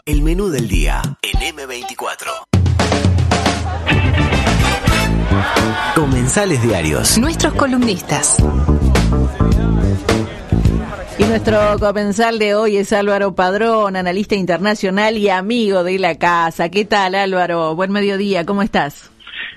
El menú del día en M24. Comensales diarios. Nuestros columnistas. Y nuestro comensal de hoy es Álvaro Padrón, analista internacional y amigo de la casa. ¿Qué tal, Álvaro? Buen mediodía, ¿cómo estás?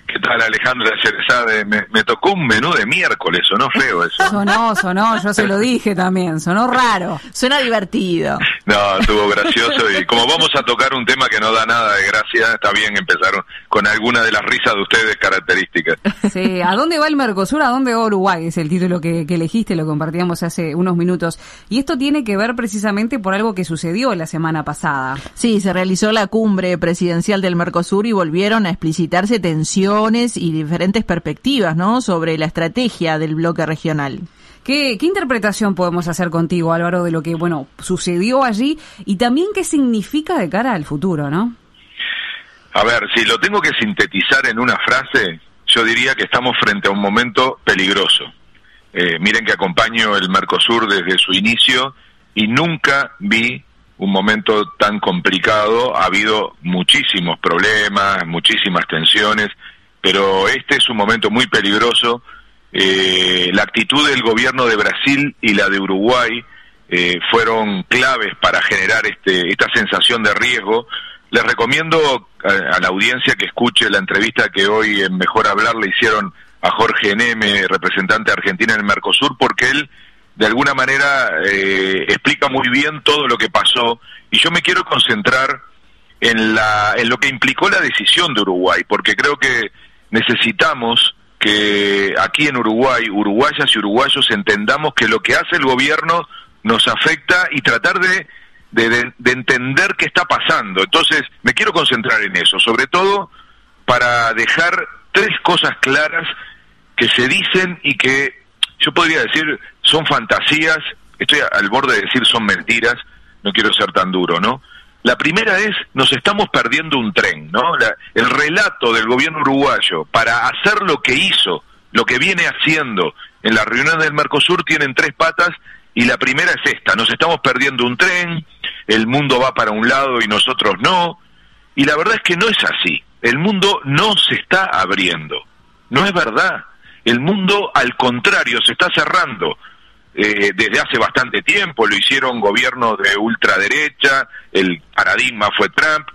¿Qué tal, Alejandra Cerezade? Me tocó un menú de miércoles, sonó feo eso. Sonó, yo se lo dije también, sonó raro. Suena divertido. No, estuvo gracioso y como vamos a tocar un tema que no da nada de gracia, está bien empezar con alguna de las risas de ustedes características. Sí, ¿a dónde va el Mercosur? ¿A dónde va Uruguay? Es el título que elegiste, lo compartíamos hace unos minutos. Y esto tiene que ver precisamente por algo que sucedió la semana pasada. Sí, se realizó la cumbre presidencial del Mercosur y volvieron a explicitarse tensiones y diferentes perspectivas, ¿no?, sobre la estrategia del bloque regional. ¿Qué interpretación podemos hacer contigo, Álvaro, de lo que, sucedió allí y también qué significa de cara al futuro, ¿no? A ver, si lo tengo que sintetizar en una frase, yo diría que estamos frente a un momento peligroso. Miren que acompaño el Mercosur desde su inicio y nunca vi un momento tan complicado. Ha habido muchísimos problemas, muchísimas tensiones, pero este es un momento muy peligroso. La actitud del gobierno de Brasil y la de Uruguay fueron claves para generar esta sensación de riesgo. Les recomiendo a la audiencia que escuche la entrevista que hoy en Mejor Hablar le hicieron a Jorge Neme, representante de Argentina en el Mercosur, porque él de alguna manera explica muy bien todo lo que pasó, y yo me quiero concentrar en lo que implicó la decisión de Uruguay, porque creo que necesitamos que aquí en Uruguay, uruguayas y uruguayos, entendamos que lo que hace el gobierno nos afecta y tratar de entender qué está pasando. Entonces, me quiero concentrar en eso, sobre todo para dejar tres cosas claras que se dicen y que yo podría decir son fantasías, estoy al borde de decir son mentiras, no quiero ser tan duro, ¿no? La primera es, nos estamos perdiendo un tren, ¿no? El relato del gobierno uruguayo para hacer lo que hizo, lo que viene haciendo en la reunión del Mercosur, tienen tres patas, y la primera es esta: nos estamos perdiendo un tren, el mundo va para un lado y nosotros no, y la verdad es que no es así. El mundo no se está abriendo, no es verdad. El mundo, al contrario, se está cerrando. Desde hace bastante tiempo, lo hicieron gobiernos de ultraderecha, el paradigma fue Trump.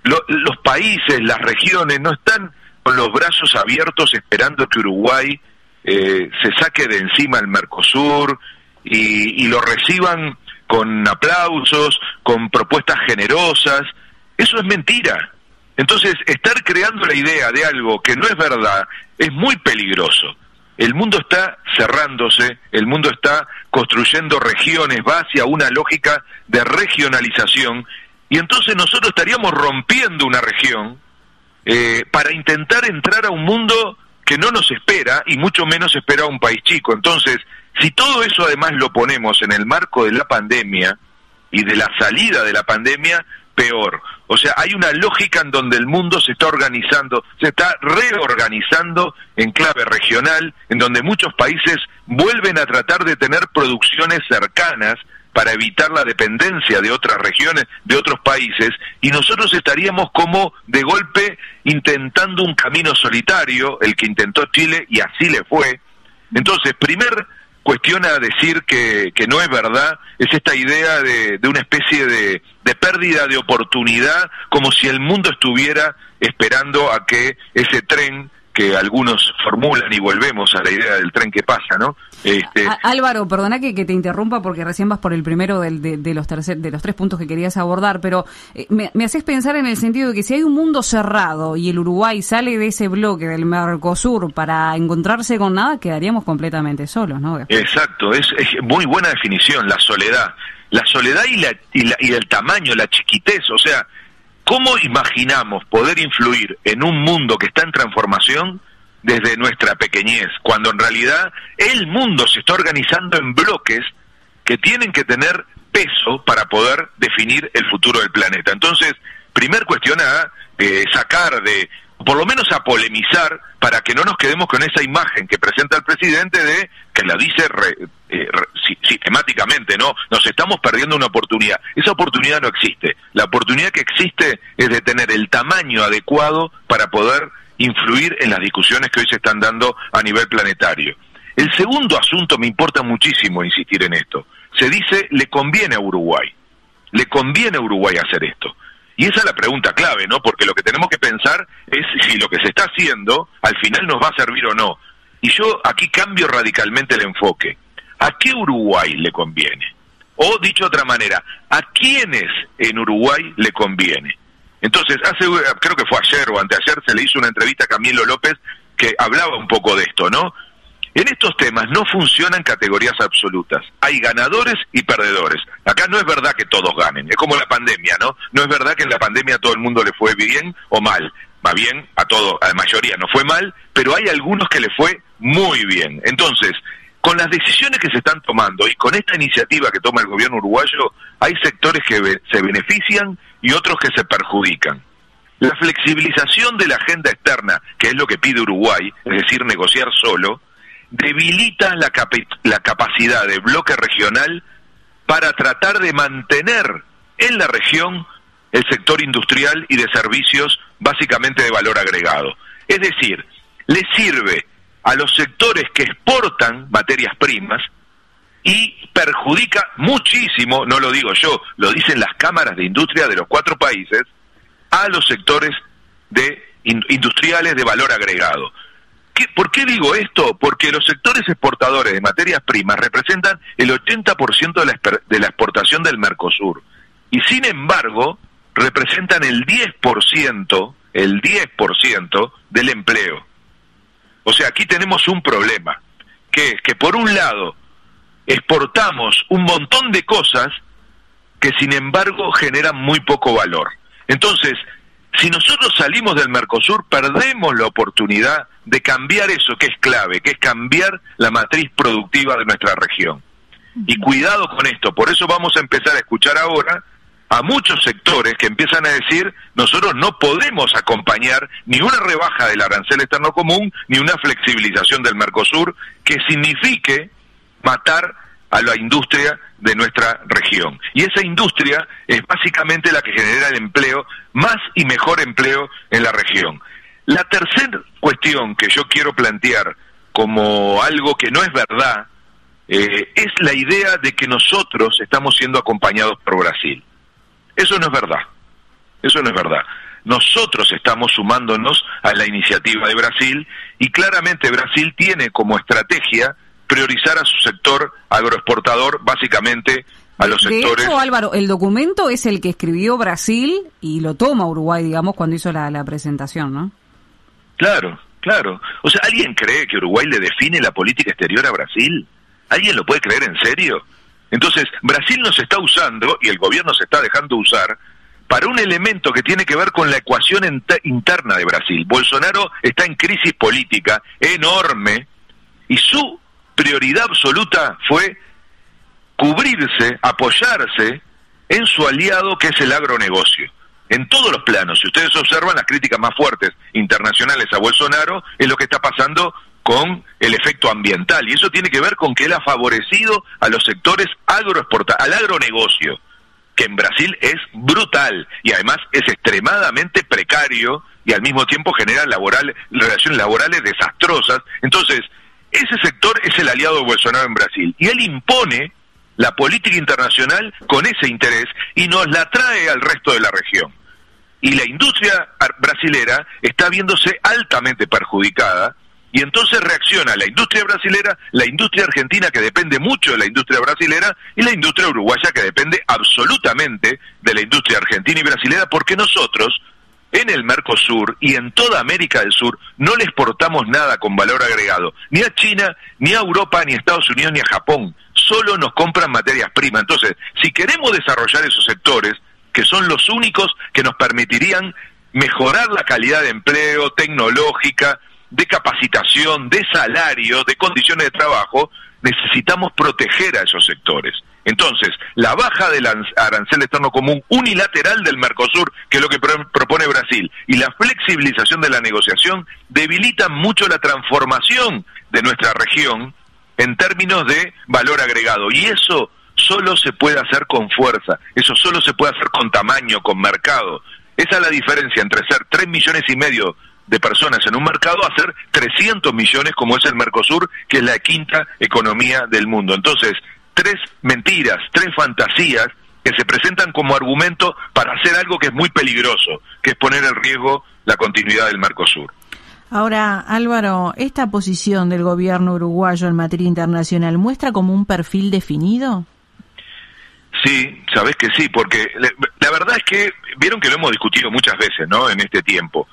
Los países, las regiones, no están con los brazos abiertos esperando que Uruguay se saque de encima el Mercosur y lo reciban con aplausos, con propuestas generosas. Eso es mentira. Entonces, estar creando la idea de algo que no es verdad es muy peligroso. El mundo está cerrándose, el mundo está construyendo regiones, va hacia una lógica de regionalización, y entonces nosotros estaríamos rompiendo una región para intentar entrar a un mundo que no nos espera, y mucho menos espera a un país chico. Entonces, si todo eso además lo ponemos en el marco de la pandemia y de la salida de la pandemia, peor. O sea, hay una lógica en donde el mundo se está organizando, se está reorganizando en clave regional, en donde muchos países vuelven a tratar de tener producciones cercanas para evitar la dependencia de otras regiones, de otros países, y nosotros estaríamos como de golpe intentando un camino solitario, el que intentó Chile, y así le fue. Entonces, primer cuestión a decir que no es verdad es esta idea de una especie de pérdida de oportunidad, como si el mundo estuviera esperando a que ese tren que algunos formulan, y volvemos a la idea del tren que pasa, ¿no? Álvaro, perdona que te interrumpa porque recién vas por el primero de los tres puntos que querías abordar, pero me haces pensar en el sentido de que si hay un mundo cerrado y el Uruguay sale de ese bloque del Mercosur para encontrarse con nada, quedaríamos completamente solos, ¿no? Exacto, es muy buena definición, la soledad y el tamaño, la chiquitez. O sea, ¿cómo imaginamos poder influir en un mundo que está en transformación desde nuestra pequeñez, cuando en realidad el mundo se está organizando en bloques que tienen que tener peso para poder definir el futuro del planeta? Entonces, primer cuestión a sacar por lo menos a polemizar, para que no nos quedemos con esa imagen que presenta el presidente de que la dice sistemáticamente, ¿no? Nos estamos perdiendo una oportunidad. Esa oportunidad no existe. La oportunidad que existe es de tener el tamaño adecuado para poder influir en las discusiones que hoy se están dando a nivel planetario. El segundo asunto, me importa muchísimo insistir en esto, se dice, le conviene a Uruguay hacer esto. Y esa es la pregunta clave, ¿no? Porque lo que tenemos que pensar es si lo que se está haciendo al final nos va a servir o no. Y yo aquí cambio radicalmente el enfoque. ¿A qué Uruguay le conviene? O, dicho de otra manera, ¿a quiénes en Uruguay le conviene? Entonces, creo que fue ayer o anteayer, se le hizo una entrevista a Camilo López que hablaba un poco de esto, ¿no? En estos temas no funcionan categorías absolutas. Hay ganadores y perdedores. Acá no es verdad que todos ganen. Es como la pandemia, ¿no? No es verdad que en la pandemia a todo el mundo le fue bien o mal. Más bien, a la mayoría no fue mal, pero hay algunos que le fue muy bien. Entonces, con las decisiones que se están tomando y con esta iniciativa que toma el gobierno uruguayo, hay sectores que se benefician y otros que se perjudican. La flexibilización de la agenda externa, que es lo que pide Uruguay, es decir, negociar solo, debilita la capacidad del bloque regional para tratar de mantener en la región el sector industrial y de servicios básicamente de valor agregado. Es decir, le sirve a los sectores que exportan materias primas y perjudica muchísimo, no lo digo yo, lo dicen las cámaras de industria de los 4 países, a los sectores industriales de valor agregado. ¿Por qué digo esto? Porque los sectores exportadores de materias primas representan el 80% de la exportación del Mercosur y sin embargo representan el 10% del empleo. O sea, aquí tenemos un problema, que es que por un lado exportamos un montón de cosas que sin embargo generan muy poco valor. Entonces, si nosotros salimos del Mercosur, perdemos la oportunidad de cambiar eso que es clave, que es cambiar la matriz productiva de nuestra región. Y cuidado con esto, por eso vamos a empezar a escuchar ahora a muchos sectores que empiezan a decir, nosotros no podemos acompañar ni una rebaja del arancel externo común, ni una flexibilización del Mercosur que signifique matar a la industria de nuestra región. Y esa industria es básicamente la que genera el empleo, más y mejor empleo en la región. La tercera cuestión que yo quiero plantear como algo que no es verdad, es la idea de que nosotros estamos siendo acompañados por Brasil. Eso no es verdad. Eso no es verdad. Nosotros estamos sumándonos a la iniciativa de Brasil y claramente Brasil tiene como estrategia priorizar a su sector agroexportador, básicamente a los sectores... De hecho, Álvaro, el documento es el que escribió Brasil y lo toma Uruguay, digamos, cuando hizo la presentación, ¿no? Claro, claro. O sea, ¿alguien cree que Uruguay le define la política exterior a Brasil? ¿Alguien lo puede creer en serio? Entonces, Brasil nos está usando, y el gobierno se está dejando usar, para un elemento que tiene que ver con la ecuación interna de Brasil. Bolsonaro está en crisis política enorme, y su prioridad absoluta fue cubrirse, apoyarse en su aliado que es el agronegocio. En todos los planos, si ustedes observan las críticas más fuertes internacionales a Bolsonaro, es lo que está pasando con el efecto ambiental, y eso tiene que ver con que él ha favorecido a los sectores al agronegocio, que en Brasil es brutal, y además es extremadamente precario, y al mismo tiempo genera relaciones laborales desastrosas. Entonces, ese sector es el aliado de Bolsonaro en Brasil, y él impone la política internacional con ese interés, y nos la trae al resto de la región. Y la industria brasilera está viéndose altamente perjudicada, y entonces reacciona la industria brasilera, la industria argentina que depende mucho de la industria brasilera, y la industria uruguaya que depende absolutamente de la industria argentina y brasilera, porque nosotros en el Mercosur y en toda América del Sur no le exportamos nada con valor agregado, ni a China, ni a Europa, ni a Estados Unidos, ni a Japón, solo nos compran materias primas. Entonces, si queremos desarrollar esos sectores, que son los únicos que nos permitirían mejorar la calidad de empleo, tecnológica, de capacitación, de salario, de condiciones de trabajo, necesitamos proteger a esos sectores. Entonces, la baja del arancel externo común unilateral del Mercosur, que es lo que propone Brasil, y la flexibilización de la negociación debilitan mucho la transformación de nuestra región en términos de valor agregado. Y eso solo se puede hacer con fuerza, eso solo se puede hacer con tamaño, con mercado. Esa es la diferencia entre ser 3,5 millones de personas en un mercado a ser 300 millones como es el Mercosur, que es la quinta economía del mundo. Entonces, 3 mentiras, 3 fantasías que se presentan como argumento para hacer algo que es muy peligroso, que es poner en riesgo la continuidad del Mercosur. Ahora, Álvaro, ¿esta posición del gobierno uruguayo en materia internacional muestra como un perfil definido? Sí, sabés que sí, porque la verdad es que, vieron que lo hemos discutido muchas veces, ¿no?, en este tiempo.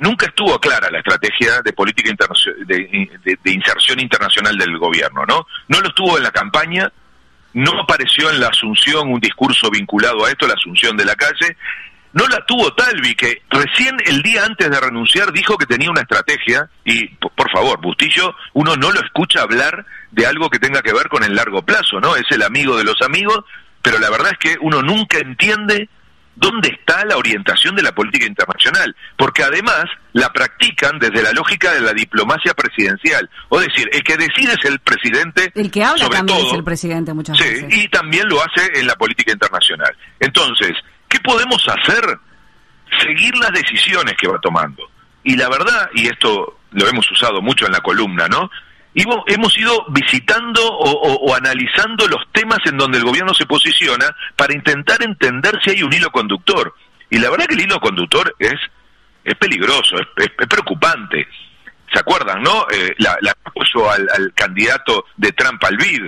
Nunca estuvo clara la estrategia de política de inserción internacional del gobierno, ¿no? No lo estuvo en la campaña, no apareció en la asunción un discurso vinculado a esto, la asunción de la calle. No la tuvo Talvi, que recién el día antes de renunciar dijo que tenía una estrategia, y por favor, Bustillo, uno no lo escucha hablar de algo que tenga que ver con el largo plazo, ¿no? Es el amigo de los amigos, pero la verdad es que uno nunca entiende dónde está la orientación de la política internacional, porque además la practican desde la lógica de la diplomacia presidencial, o decir, el que decide es el presidente, el que habla sobre también todo, es el presidente muchas veces. Sí, y también lo hace en la política internacional. Entonces, ¿qué podemos hacer? Seguir las decisiones que va tomando. Y la verdad, y esto lo hemos usado mucho en la columna, ¿no?, hemos ido visitando o analizando los temas en donde el gobierno se posiciona para intentar entender si hay un hilo conductor. Y la verdad que el hilo conductor es peligroso, es preocupante. ¿Se acuerdan, no? La apoyo al candidato de Trump al BID.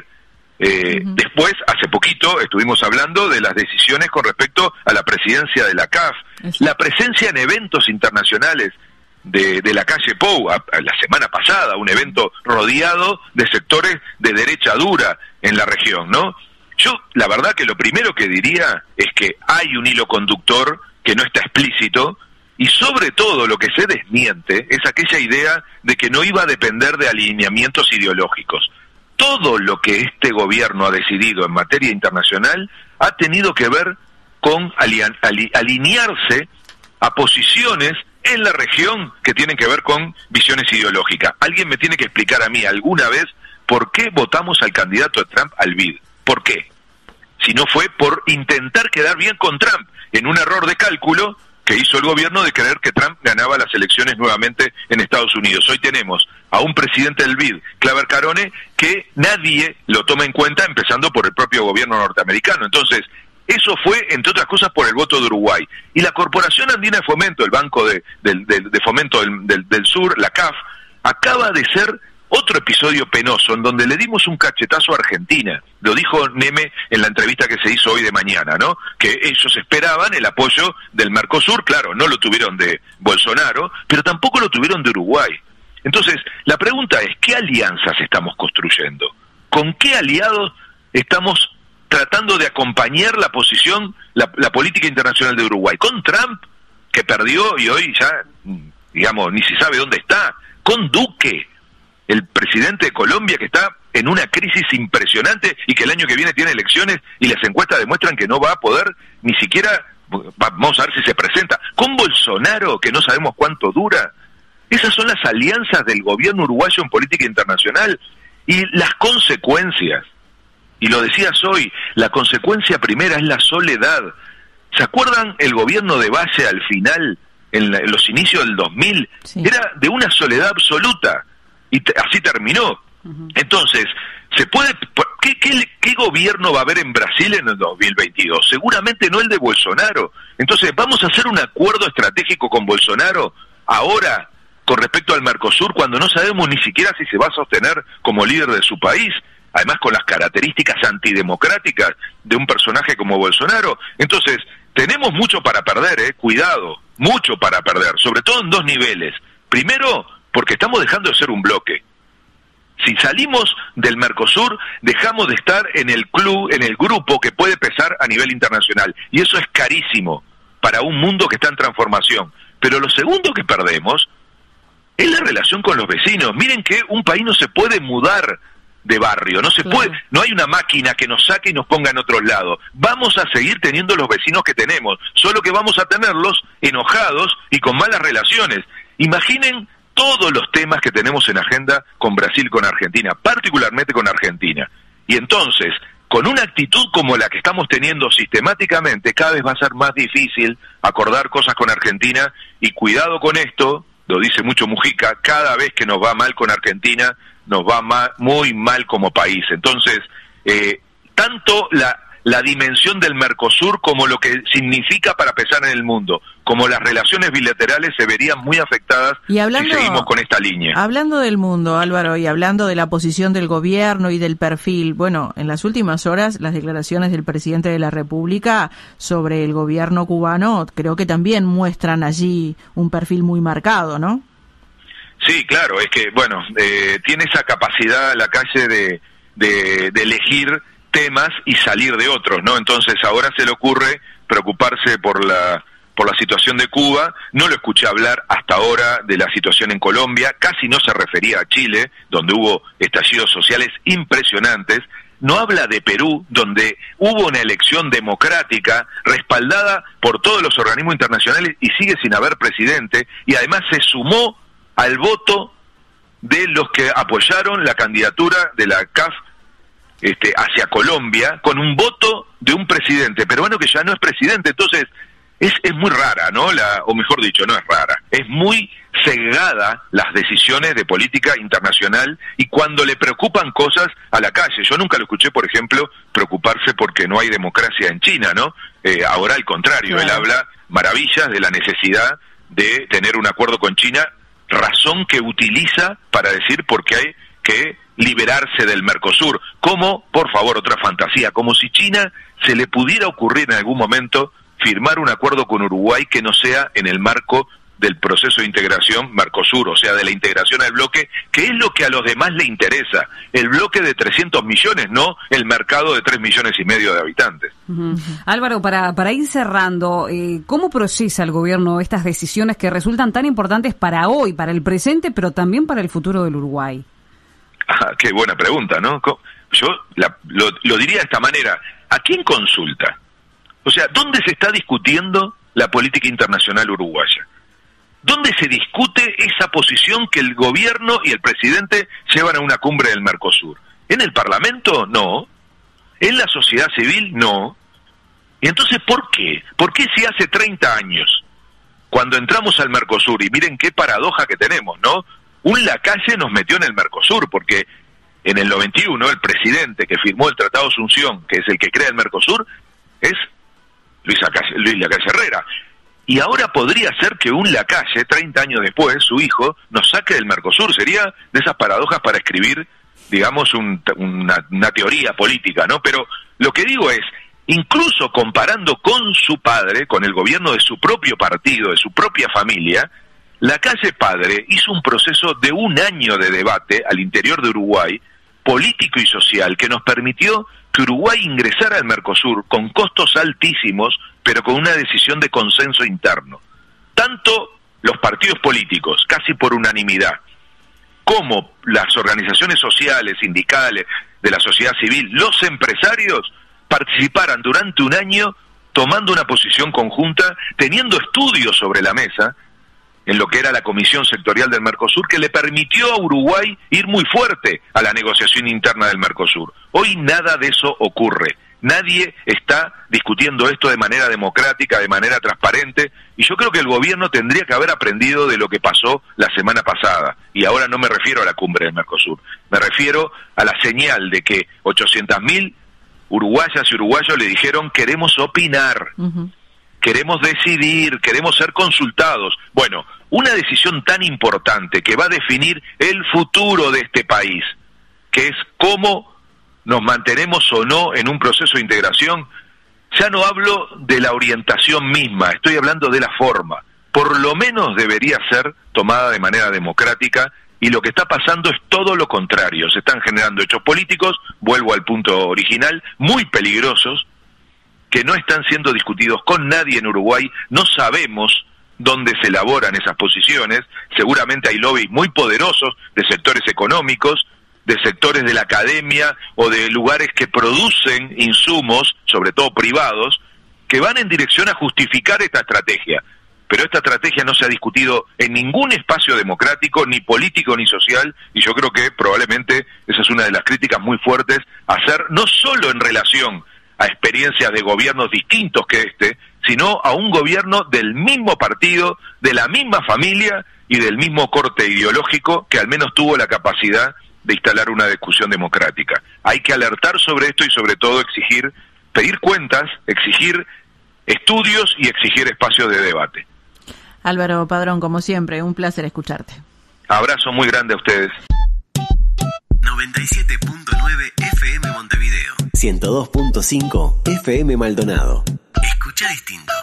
Después, hace poquito, estuvimos hablando de las decisiones con respecto a la presidencia de la CAF. La presencia en eventos internacionales de la calle Pou, la semana pasada, un evento rodeado de sectores de derecha dura en la región, ¿no? Yo, la verdad que lo primero que diría es que hay un hilo conductor que no está explícito, y sobre todo lo que se desmiente es aquella idea de que no iba a depender de alineamientos ideológicos. Todo lo que este gobierno ha decidido en materia internacional ha tenido que ver con alinearse a posiciones en la región que tienen que ver con visiones ideológicas. Alguien me tiene que explicar a mí alguna vez por qué votamos al candidato de Trump al BID. ¿Por qué? Si no fue por intentar quedar bien con Trump, en un error de cálculo que hizo el gobierno de creer que Trump ganaba las elecciones nuevamente en Estados Unidos. Hoy tenemos a un presidente del BID, Claver Carone, que nadie lo toma en cuenta, empezando por el propio gobierno norteamericano. Entonces, eso fue, entre otras cosas, por el voto de Uruguay. Y la Corporación Andina de Fomento, el Banco de Fomento del Sur, la CAF, acaba de ser otro episodio penoso en donde le dimos un cachetazo a Argentina. Lo dijo Neme en la entrevista que se hizo hoy de mañana, ¿no? Que ellos esperaban el apoyo del Mercosur, claro, no lo tuvieron de Bolsonaro, pero tampoco lo tuvieron de Uruguay. Entonces, la pregunta es, ¿qué alianzas estamos construyendo? ¿Con qué aliados estamos tratando de acompañar la posición, la política internacional de Uruguay? ¿Con Trump, que perdió y hoy ya, digamos, ni se sabe dónde está? ¿Con Duque, el presidente de Colombia, que está en una crisis impresionante y que el año que viene tiene elecciones y las encuestas demuestran que no va a poder ni siquiera, vamos a ver si se presenta? ¿Con Bolsonaro, que no sabemos cuánto dura? Esas son las alianzas del gobierno uruguayo en política internacional, y las consecuencias. Y lo decías hoy, la consecuencia primera es la soledad. ¿Se acuerdan el gobierno de Valle al final, en los inicios del 2000? Sí. Era de una soledad absoluta, y así terminó. Entonces, ¿se puede? ¿Qué gobierno va a haber en Brasil en el 2022? Seguramente no el de Bolsonaro. Entonces, ¿vamos a hacer un acuerdo estratégico con Bolsonaro ahora con respecto al Mercosur, cuando no sabemos ni siquiera si se va a sostener como líder de su país? Además, con las características antidemocráticas de un personaje como Bolsonaro. Entonces, tenemos mucho para perder, cuidado, mucho para perder, sobre todo en dos niveles. Primero, porque estamos dejando de ser un bloque. Si salimos del Mercosur, dejamos de estar en el club, en el grupo que puede pesar a nivel internacional. Y eso es carísimo para un mundo que está en transformación. Pero lo segundo que perdemos es la relación con los vecinos. Miren que un país no se puede mudar de barrio, no se puede, no hay una máquina que nos saque y nos ponga en otros lados. Vamos a seguir teniendo los vecinos que tenemos, solo que vamos a tenerlos enojados y con malas relaciones. Imaginen todos los temas que tenemos en agenda con Brasil y con Argentina, particularmente con Argentina. Y entonces, con una actitud como la que estamos teniendo sistemáticamente, cada vez va a ser más difícil acordar cosas con Argentina, y cuidado con esto, lo dice mucho Mujica, cada vez que nos va mal con Argentina, nos va muy mal como país. Entonces, tanto la dimensión del Mercosur como lo que significa para pesar en el mundo, como las relaciones bilaterales, se verían muy afectadas si seguimos con esta línea. Hablando del mundo, Álvaro, y hablando de la posición del gobierno y del perfil, bueno, en las últimas horas las declaraciones del presidente de la República sobre el gobierno cubano creo que también muestran allí un perfil muy marcado, ¿no? Sí, claro, es que, bueno, tiene esa capacidad la calle de elegir temas y salir de otros, ¿no? Entonces ahora se le ocurre preocuparse por la situación de Cuba. No lo escuché hablar hasta ahora de la situación en Colombia, casi no se refería a Chile, donde hubo estallidos sociales impresionantes. No habla de Perú, donde hubo una elección democrática respaldada por todos los organismos internacionales y sigue sin haber presidente, y además se sumó al voto de los que apoyaron la candidatura de la CAF hacia Colombia, con un voto de un presidente peruano que ya no es presidente. Entonces es muy rara, ¿no? O mejor dicho, no es rara, es muy cegada las decisiones de política internacional, y cuando le preocupan cosas a la calle. Yo nunca lo escuché, por ejemplo, preocuparse porque no hay democracia en China, ¿no? Ahora al contrario, claro. Él habla maravillas de la necesidad de tener un acuerdo con China, razón que utiliza para decir por qué hay que liberarse del Mercosur. Como, por favor, otra fantasía, como si China se le pudiera ocurrir en algún momento firmar un acuerdo con Uruguay que no sea en el marco del proceso de integración Mercosur, o sea, de la integración al bloque, que es lo que a los demás le interesa, el bloque de 300 millones, no el mercado de 3,5 millones de habitantes. Uh-huh. Álvaro, para ir cerrando, ¿cómo procesa el gobierno estas decisiones que resultan tan importantes para hoy, para el presente, pero también para el futuro del Uruguay? Ah, qué buena pregunta, ¿no? Yo lo diría de esta manera: ¿a quién consulta? O sea, ¿dónde se está discutiendo la política internacional uruguaya? ¿Dónde se discute esa posición que el gobierno y el presidente llevan a una cumbre del Mercosur? ¿En el Parlamento? No. ¿En la sociedad civil? No. ¿Y entonces por qué? ¿Por qué si hace 30 años, cuando entramos al Mercosur, y miren qué paradoja que tenemos, ¿no? Un Lacalle nos metió en el Mercosur, porque en el 91 el presidente que firmó el Tratado de Asunción, que es el que crea el Mercosur, es Luis Lacalle Herrera. Y ahora podría ser que un Lacalle, 30 años después, su hijo, nos saque del Mercosur. Sería de esas paradojas para escribir, digamos, una teoría política, ¿no? Pero lo que digo es, incluso comparando con su padre, con el gobierno de su propio partido, de su propia familia, Lacalle padre hizo un proceso de 1 año de debate al interior de Uruguay, político y social, que nos permitió que Uruguay ingresara al Mercosur con costos altísimos, pero con una decisión de consenso interno. Tanto los partidos políticos, casi por unanimidad, como las organizaciones sociales, sindicales, de la sociedad civil, los empresarios, participaran durante 1 año tomando una posición conjunta, teniendo estudios sobre la mesa, en lo que era la Comisión Sectorial del Mercosur, que le permitió a Uruguay ir muy fuerte a la negociación interna del Mercosur. Hoy nada de eso ocurre. Nadie está discutiendo esto de manera democrática, de manera transparente, y yo creo que el gobierno tendría que haber aprendido de lo que pasó la semana pasada. Y ahora no me refiero a la cumbre del Mercosur, me refiero a la señal de que 800.000 uruguayas y uruguayos le dijeron: queremos opinar, queremos decidir, queremos ser consultados. Bueno, una decisión tan importante que va a definir el futuro de este país, que es cómo nos mantenemos o no en un proceso de integración. Ya no hablo de la orientación misma, estoy hablando de la forma. Por lo menos debería ser tomada de manera democrática, y lo que está pasando es todo lo contrario. Se están generando hechos políticos, vuelvo al punto original, muy peligrosos, que no están siendo discutidos con nadie en Uruguay. No sabemos dónde se elaboran esas posiciones. Seguramente hay lobbies muy poderosos de sectores económicos, de sectores de la academia o de lugares que producen insumos, sobre todo privados, que van en dirección a justificar esta estrategia. Pero esta estrategia no se ha discutido en ningún espacio democrático, ni político ni social, y yo creo que probablemente esa es una de las críticas muy fuertes a hacer, no solo en relación a experiencias de gobiernos distintos que este, sino a un gobierno del mismo partido, de la misma familia y del mismo corte ideológico que al menos tuvo la capacidad de instalar una discusión democrática. Hay que alertar sobre esto y sobre todo exigir, pedir cuentas, exigir estudios y exigir espacios de debate. Álvaro Padrón, como siempre, un placer escucharte. Abrazo muy grande a ustedes. 97.9 FM Montevideo. 102.5 FM Maldonado. Escucha distinto.